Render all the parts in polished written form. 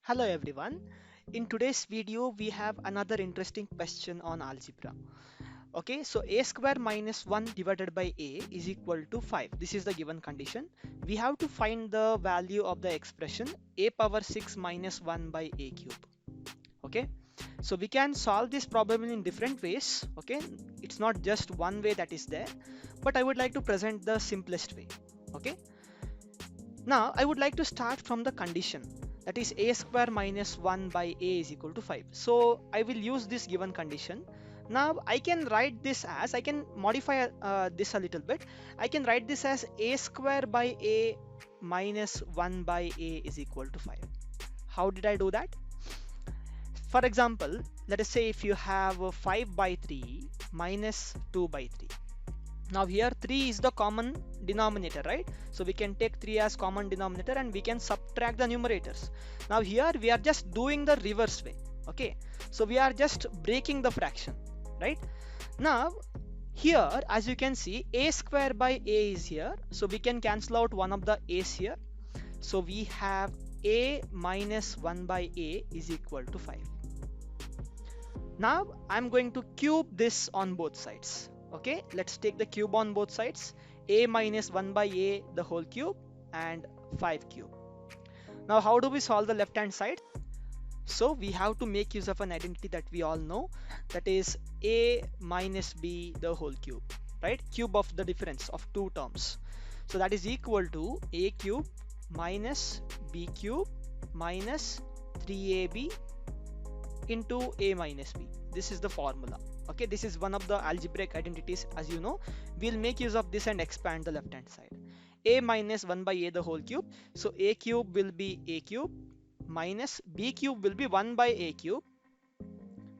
Hello everyone. In today's video, we have another interesting question on algebra. Okay, so a square minus 1 divided by a is equal to 5. This is the given condition. We have to find the value of the expression a power 6 minus 1 by a cube. Okay, so we can solve this problem in different ways. Okay, it's not just one way that is there, but I would like to present the simplest way. Okay, now I would like to start from the condition, that is a square minus 1 by a is equal to 5. So I will use this given condition. Now I can write this as, I can modify this a little bit. I can write this as a square by a minus 1 by a is equal to 5. How did I do that? For example, let us say if you have 5 by 3 minus 2 by 3. Now here 3 is the common denominator, right? So we can take 3 as common denominator and we can subtract the numerators. Now here we are just doing the reverse way. Okay, so we are just breaking the fraction, right? Now here, as you can see, a square by a is here, so we can cancel out one of the a's here. So we have a minus 1 by a is equal to 5. Now I'm going to cube this on both sides. Okay, let's take the cube on both sides. A minus 1 by a the whole cube and 5 cube. Now how do we solve the left hand side? So we have to make use of an identity that we all know, that is a minus b the whole cube, right? Cube of the difference of two terms. So that is equal to a cube minus b cube minus 3ab into a minus b. This is the formula. Okay, this is one of the algebraic identities. As you know, we'll make use of this and expand the left hand side. A minus 1 by a the whole cube, so a cube will be a cube minus b cube will be 1 by a cube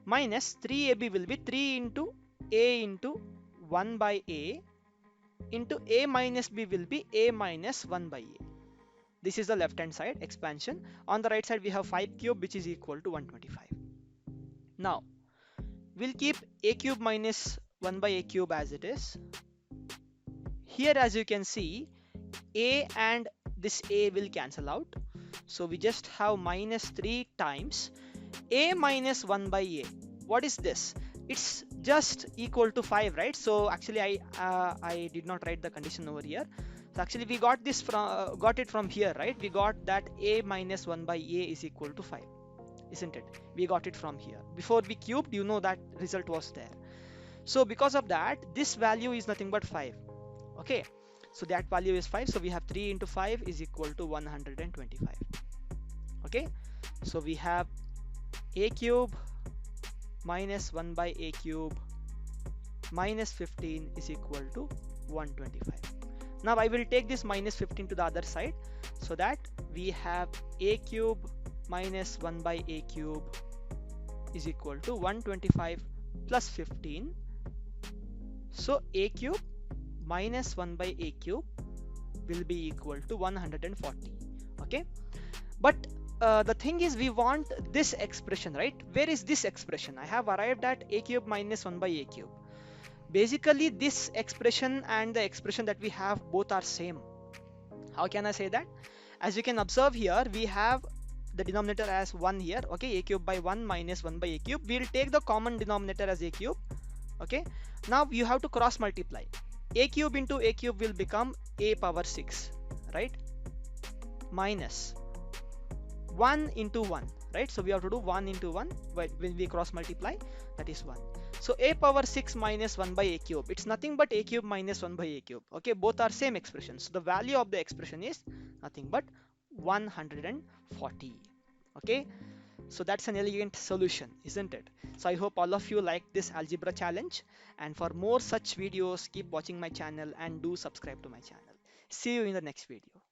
minus 3ab will be 3 into 1 by a into a minus b will be a minus 1 by a. This is the left hand side expansion. On the right side we have 5 cube, which is equal to 125. Now we'll keep a cube minus 1 by a cube as it is. Here, as you can see, a and this a will cancel out. So we just have minus 3 times a minus 1 by a. What is this? It's just equal to 5, right? So actually I did not write the condition over here. So actually we got this from got it from here, right? We got that a minus 1 by a is equal to 5, isn't it? We got it from here. Before we cubed, you know that result was there. So because of that, this value is nothing but 5. Okay, so that value is 5. So we have 3 into 5 is equal to 125. Okay, so we have a cube minus 1 by a cube minus 15 is equal to 125. Now I will take this minus 15 to the other side, so that we have a cube minus 1 by a cube is equal to 125 plus 15. So a cube minus 1 by a cube will be equal to 140. Okay, but the thing is, we want this expression, right? Where is this expression? I have arrived at a cube minus 1 by a cube. Basically this expression and the expression that we have both are same. How can I say that? As you can observe here, we have the denominator as 1 here. Okay, a cube by 1 minus 1 by a cube. We'll take the common denominator as a cube. Okay, now you have to cross multiply. A cube into a cube will become a power 6, right? Minus 1 into 1, right? So we have to do 1 into 1 when we cross multiply, that is 1. So a power 6 minus 1 by a cube, it's nothing but a cube minus 1 by a cube. Okay, both are same expressions. So the value of the expression is nothing but 140. Okay, so that's an elegant solution, isn't it? So I hope all of you like this algebra challenge, and for more such videos keep watching my channel and do subscribe to my channel. See you in the next video.